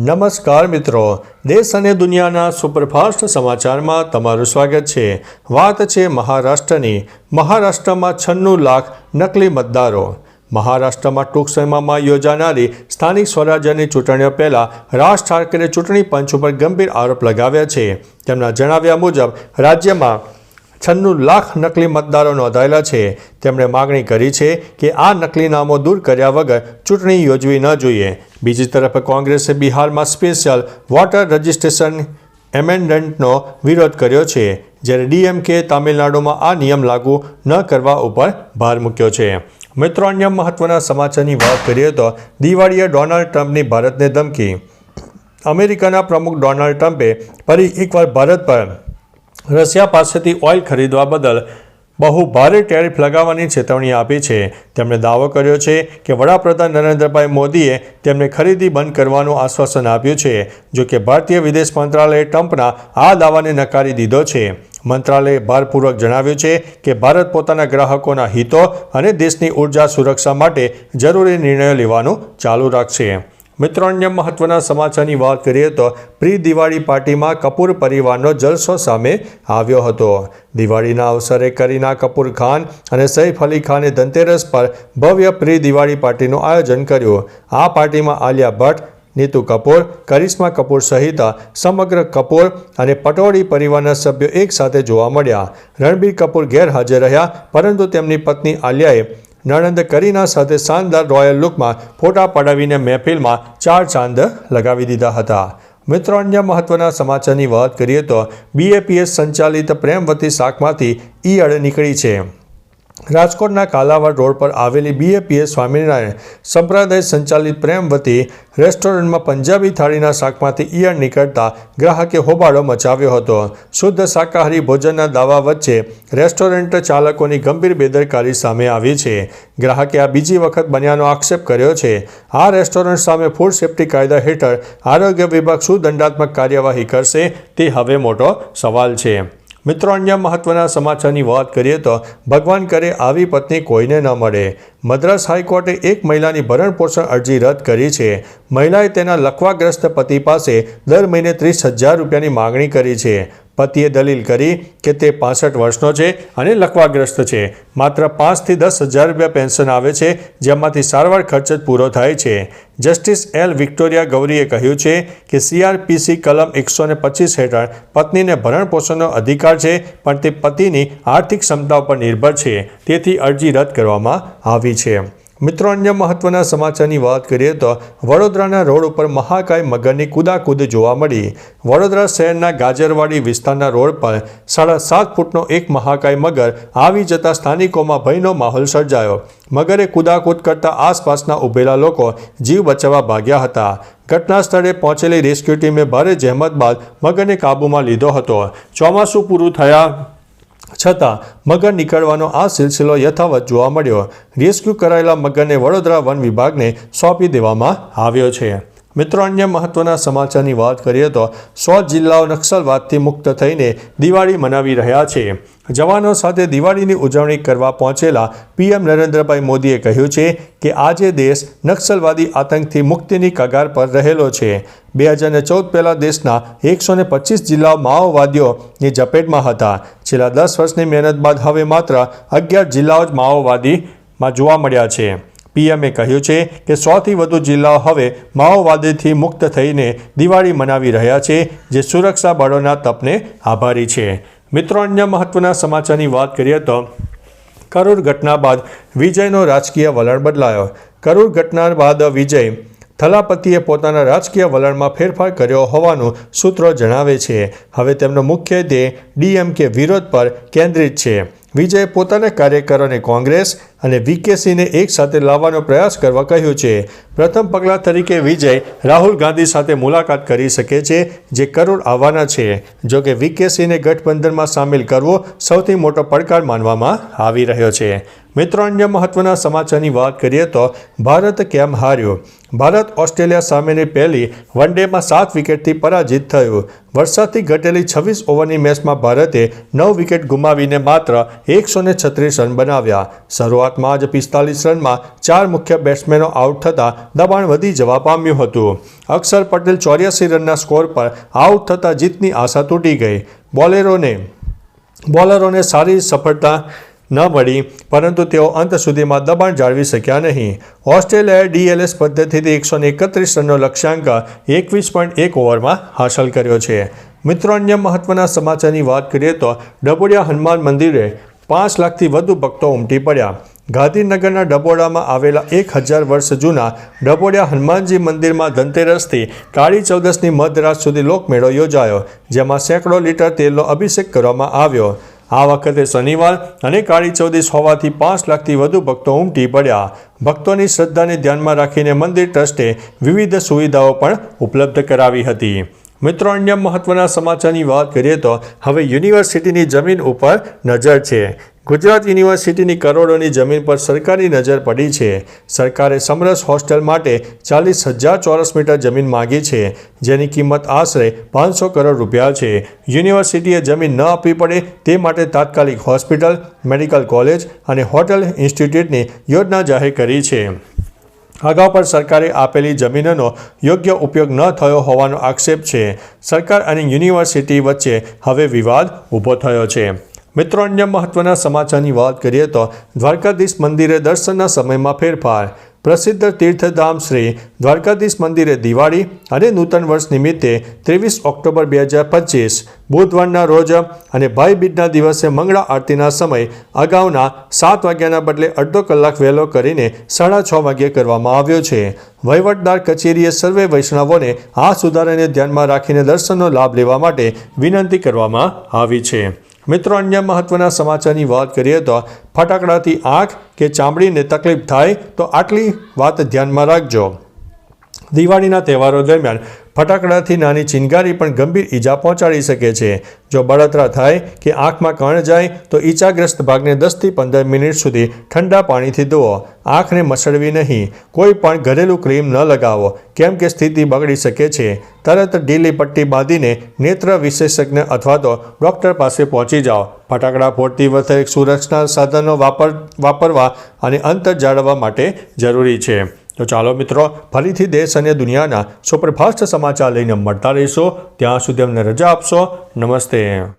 નમસ્કાર મિત્રો, દેશ અને દુનિયાના સુપરફાસ્ટ સમાચારમાં તમારું સ્વાગત છે। વાત છે મહારાષ્ટ્રની। મહારાષ્ટ્રમાં 96 લાખ નકલી મતદારો। મહારાષ્ટ્રમાં ટૂંક સમયમાં યોજાનારી સ્થાનિક સ્વરાજ્યની ચૂંટણીઓ પહેલાં રાજ ઠાકરે ચૂંટણી પંચ ઉપર ગંભીર આરોપ લગાવ્યા છે। તેમના જણાવ્યા મુજબ રાજ્યમાં 96 લાખ નકલી મતદારો નોંધાયેલા છે। તેમણે માગણી કરી છે કે આ નકલી નામો દૂર કર્યા વગર ચૂંટણી યોજવી ન જોઈએ। બીજી તરફ કોંગ્રેસે બિહારમાં સ્પેશિયલ વોટર રજિસ્ટ્રેશન એમેન્ડમેન્ટનો વિરોધ કર્યો છે, જ્યારે ડીએમકે તામિલનાડુમાં આ નિયમ લાગુ ન કરવા ઉપર ભાર મૂક્યો છે। મિત્રો, અન્ય મહત્વના સમાચારની વાત કરીએ તો દિવાળીએ ડોનાલ્ડ ટ્રમ્પની ભારતને ધમકી। અમેરિકાના પ્રમુખ ડોનાલ્ડ ટ્રમ્પે ફરી એકવાર ભારત પર રશિયા પાસેથી ઓઇલ ખરીદવા બદલ બહુ ભારે ટેરિફ લગાવવાની ચેતવણી આપી છે। તેમણે દાવો કર્યો છે કે વડાપ્રધાન નરેન્દ્રભાઈ મોદીએ તેમને ખરીદી બંધ કરવાનું આશ્વાસન આપ્યું છે। જોકે ભારતીય વિદેશ મંત્રાલયે ટ્રમ્પના આ દાવાને નકારી દીધો છે। મંત્રાલયે ભારપૂર્વક જણાવ્યું છે કે ભારત પોતાના ગ્રાહકોના હિતો અને દેશની ઉર્જા સુરક્ષા માટે જરૂરી નિર્ણયો લેવાનું ચાલુ રાખશે। મિત્રો, અન્ય મહત્વના સમાચારની વાત કરીએ તો પ્રી દિવાળી પાર્ટીમાં કપૂર પરિવારનો જલસો સામે આવ્યો હતો। દિવાળીના અવસરે કરીના કપૂર ખાન અને સૈફ અલી ખાને ધનતેરસ પર ભવ્ય પ્રી દિવાળી પાર્ટીનું આયોજન કર્યું। આ પાર્ટીમાં આલિયા ભટ્ટ, નીતુ કપૂર, કરિશ્મા કપૂર સહિત સમગ્ર કપૂર અને પટૌડી પરિવારના સભ્યો એક સાથે જોવા મળ્યા। રણબીર કપૂર ગેરહાજર રહ્યા, પરંતુ તેમની પત્ની આલિયાએ નણંદ કરીના સાથે શાનદાર રોયલ લુકમાં ફોટા પડાવીને મહેફિલમાં 4 ચાંદ લગાવી દીધા હતા। મિત્રો, અન્ય મહત્વના સમાચારની વાત કરીએ તો બીએપીએસ સંચાલિત પ્રેમવતી શાકમાંથી ઈયળ નીકળી છે। રાજકોટના કાલાવાડ રોડ પર આવેલી બીએપીએસ સ્વામિનારાયણ સંપ્રદાય સંચાલિત પ્રેમવતી રેસ્ટોરન્ટમાં પંજાબી થાળીના શાકમાંથી ઈયળ નીકળતા ગ્રાહકે હોબાળો મચાવ્યો હતો। શુદ્ધ શાકાહારી ભોજનના દાવા વચ્ચે રેસ્ટોરન્ટ ચાલકોની ગંભીર બેદરકારી સામે આવી છે। ગ્રાહકે આ બીજી વખત બન્યાનો આક્ષેપ કર્યો છે। આ રેસ્ટોરન્ટ સામે ફૂડ સેફ્ટી કાયદા હેઠળ આરોગ્ય વિભાગ શું દંડાત્મક કાર્યવાહી કરશે તે હવે મોટો સવાલ છે। મિત્રો, અન્ય મહત્વના સમાચારની વાત કરીએ તો ભગવાન કરે આવી પત્ની કોઈને ન મળે। મદ્રાસ હાઈકોર્ટે એક મહિલાની ભરણપોષણ અરજી રદ કરી છે। મહિલાએ તેના લકવાગ્રસ્ત પતિ પાસે દર મહિને 30,000 રૂપિયાની માગણી કરી છે। પતિએ દલીલ કરી કે તે 65 વર્ષનો છે અને લકવાગ્રસ્ત છે। માત્ર 5 થી 10,000 રૂપિયા પેન્શન આવે છે, જેમાંથી સારવાર ખર્ચ જ પૂરો થાય છે। જસ્ટિસ એલ વિક્ટોરિયા ગૌરીએ કહ્યું છે કે સીઆરપીસી કલમ 125 હેઠળ પત્નીને ભરણપોષણનો અધિકાર છે, પણ તે પતિની આર્થિક ક્ષમતા પર નિર્ભર છે, તેથી અરજી રદ કરવામાં આવી છે। મિત્રો, અન્ય મહત્વના સમાચારની વાત કરીએ તો વડોદરાના રોડ ઉપર મહાકાય મગરની કૂદાકૂદ જોવા મળી। વડોદરા શહેરના ગાજરવાડી વિસ્તારના રોડ પર 7.5 ફૂટનો એક મહાકાય મગર આવી જતા સ્થાનિકોમાં ભયનો માહોલ સર્જાયો। મગરે કૂદાકૂદ કરતા આસપાસના ઉભેલા લોકો જીવ બચાવવા ભાગ્યા હતા। ઘટના સ્થળે પહોંચેલી રેસ્ક્યુ ટીમે ભારે જહેમત બાદ મગરને કાબૂમાં લીધો હતો। ચોમાસું પૂરું થયા છતાં મગર નીકળવાનો આ સિલસિલો યથાવત જોવા મળ્યો। રેસ્ક્યુ કરાયેલા મગરને વડોદરા વન વિભાગને સોંપી દેવામાં આવ્યો છે। મિત્રો, અન્ય મહત્વના સમાચારની વાત કરીએ તો 100 જિલ્લાઓ નક્સલવાદથી મુક્ત થઈને દિવાળી મનાવી રહ્યા છે। જવાનો સાથે દિવાળીની ઉજવણી કરવા પહોંચેલા પીએમ નરેન્દ્રભાઈ મોદીએ કહ્યું છે કે આજે દેશ નક્સલવાદી આતંકથી મુક્તિની કગાર પર રહેલો છે। 2014 પહેલાં દેશના 125 જિલ્લાઓ માઓવાદીઓની ઝપેટમાં હતા। છેલ્લા 10 વર્ષની મહેનત બાદ હવે માત્ર 11 જિલ્લાઓ જ માઓવાદીમાં જોવા મળ્યા છે। પીએમએ કહ્યું છે કે 100થી વધુ જિલ્લાઓ હવે માઓવાદીથી મુક્ત થઈને દિવાળી મનાવી રહ્યા છે, જે સુરક્ષા બળોના તપને આભારી છે। મિત્રો, અન્ય મહત્વના સમાચારની વાત કરીએ તો કરૂર ઘટના બાદ વિજયનો રાજકીય વલણ બદલાયો। કરૂર ઘટના બાદ વિજય થલાપતિએ પોતાના રાજકીય વલણમાં ફેરફાર કર્યો હોવાનું સૂત્રો જણાવે છે। હવે તેમનો મુખ્ય ધ્યેય ડીએમકે વિરોધ પર કેન્દ્રિત છે। વિજયે પોતાના કાર્યકરોને કોંગ્રેસ અને વીકેસીને એક સાથે લાવવાનો પ્રયાસ કરવા કહ્યું છે। પ્રથમ પગલાં તરીકે વિજય રાહુલ ગાંધી સાથે મુલાકાત કરી શકે છે, જે કરૂર આવવાના છે। જોકે વીકેસીને ગઠબંધનમાં સામેલ કરવો સૌથી મોટો પડકાર માનવામાં આવી રહ્યો છે। મિત્રો, અન્ય મહત્વના સમાચારની વાત કરીએ તો ભારત કેમ હાર્યું। ભારત ઓસ્ટ્રેલિયા સામેની પહેલી વનડેમાં 7 વિકેટથી પરાજિત થયું। વરસાદથી ઘટેલી 26 ઓવરની મેચમાં ભારતે 9 વિકેટ ગુમાવીને માત્ર 136 રન બનાવ્યા। શરૂઆત શરૂઆતમાં જ 45 રનમાં 4 મુખ્ય બેટ્સમેનો આઉટ થતાં દબાણ વધી જવા પામ્યું હતું. અક્ષર પટેલ 84 રનના સ્કોર પર આઉટ થતાં જીતની આશા તૂટી ગઈ. બોલરોને સારી સફળતા ન મળી, પરંતુ તેઓ અંત સુધીમાં દબાણ જાળવી શક્યા નહીં. ઓસ્ટ્રેલિયાએ DLS પદ્ધતિથી 131 રનનો લક્ષ્યાંક 21.1 ઓવરમાં હાંસલ કર્યો છે. મિત્રો, અન્ય મહત્વના સમાચારની વાત કરીએ તો ડબોડિયા હનુમાન મંદિરે 5 લાખથી વધુ ભક્તો ઉમટી પડ્યા. ગાંધીનગરના ડબોડામાં આવેલા 1000 વર્ષ જૂના ડબોડિયા હનુમાનજી મંદિરમાં ધનતેરસથી કાળી ચૌદસની મધરાત સુધી લોકમેળો યોજાયો, જેમાં સેંકડો લીટર તેલનો અભિષેક કરવામાં આવ્યો. આ વખતે શનિવાર અને કાળી ચૌદસ હોવાથી 5 લાખથી વધુ ભક્તો ઉમટી પડ્યા. ભક્તોની શ્રદ્ધાને ધ્યાનમાં રાખીને મંદિર ટ્રસ્ટે વિવિધ સુવિધાઓ પણ ઉપલબ્ધ કરાવી હતી. મિત્રો, અન્ય મહત્વના સમાચારની વાત કરીએ તો હવે યુનિવર્સિટીની જમીન ઉપર નજર છે. ગુજરાત યુનિવર્સિટીની કરોડોની જમીન પર સરકારી નજર પડી છે. સરકારે સમરસ હોસ્ટેલ માટે 40,000 ચોરસ મીટર જમીન માંગી છે, જેની કિંમત આશરે 500 કરોડ રૂપિયા છે. યુનિવર્સિટીએ જમીન ન આપવી પડે તે માટે તાત્કાલિક હોસ્પિટલ, મેડિકલ કોલેજ અને હોટેલ ઇન્સ્ટિટ્યૂટની યોજના જાહેર કરી છે. અગાઉ પણ સરકારે આપેલી જમીનનો યોગ્ય ઉપયોગ ન થયો હોવાનો આક્ષેપ છે. સરકાર અને યુનિવર્સિટી વચ્ચે હવે વિવાદ ઊભો થયો છે. મિત્રો, અન્ય મહત્વના સમાચારની વાત કરીએ તો દ્વારકાધીશ મંદિરે દર્શનના સમયમાં ફેરફાર. પ્રસિદ્ધ તીર્થધામ શ્રી દ્વારકાધીશ મંદિરે દિવાળી અને નૂતન વર્ષ નિમિત્તે 23 ઓક્ટોબર 2025 બુધવારના રોજ અને ભાઈ બીજના દિવસે મંગળા આરતીના સમય અગાઉના 7 વાગ્યાના બદલે અડધો કલાક વહેલો કરીને 6:30 વાગ્યે કરવામાં આવ્યો છે. વહીવટદાર કચેરીએ સર્વે વૈષ્ણવોને આ સુધારાને ધ્યાનમાં રાખીને દર્શનનો લાભ લેવા માટે વિનંતી કરવામાં આવી છે. મિત્રો, અન્ય મહત્વના સમાચારની વાત કરીએ તો ફટાકડાથી આંખ કે ચામડીને તકલીફ થાય તો આટલી વાત ધ્યાનમાં રાખજો. દિવાળીના તહેવારો દરમિયાન ફટાકડાથી નાની ચિનગારી પણ ગંભીર ઈજા પહોંચાડી શકે છે. જો બળતરા થાય કે આંખમાં કણ જાય તો ઈજાગ્રસ્ત ભાગને 10થી 15 મિનિટ સુધી ઠંડા પાણીથી ધોવો. આંખને મસળવી નહીં. કોઈ પણ ઘરેલું ક્રીમ ન લગાવો, કેમ કે સ્થિતિ બગડી શકે છે. તરત ઢીલી પટ્ટી બાંધીને નેત્ર વિશેષજ્ઞ અથવા તો ડૉક્ટર પાસે પહોંચી જાઓ. ફટાકડા ફોડતી વખતે સુરક્ષા સાધનો વાપરવા અને અંતર જાળવવા માટે જરૂરી છે. તો ચાલો મિત્રો, ફરીથી દેશ અને દુનિયાના સુપરફાસ્ટ સમાચાર લઈને મળતા રહીશો. ત્યાં સુધી અમને રજા આપશો. નમસ્તે.